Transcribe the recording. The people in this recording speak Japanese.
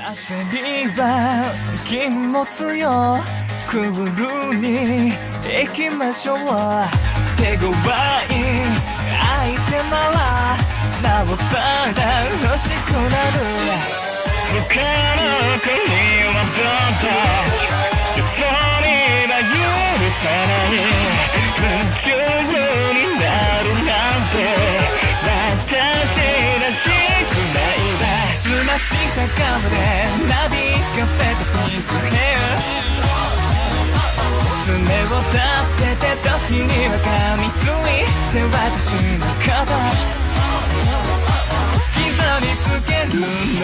焦りは禁物よ、クールに行きましょう。手強い相手ならなおさら欲しくなる。他の国はどうだ、それは許さない。夢中になるなんて私らしくないわ。澄ました顔でなびかせたピンクヘア、爪を立てて時には噛みついて私の肩刻みつけるの。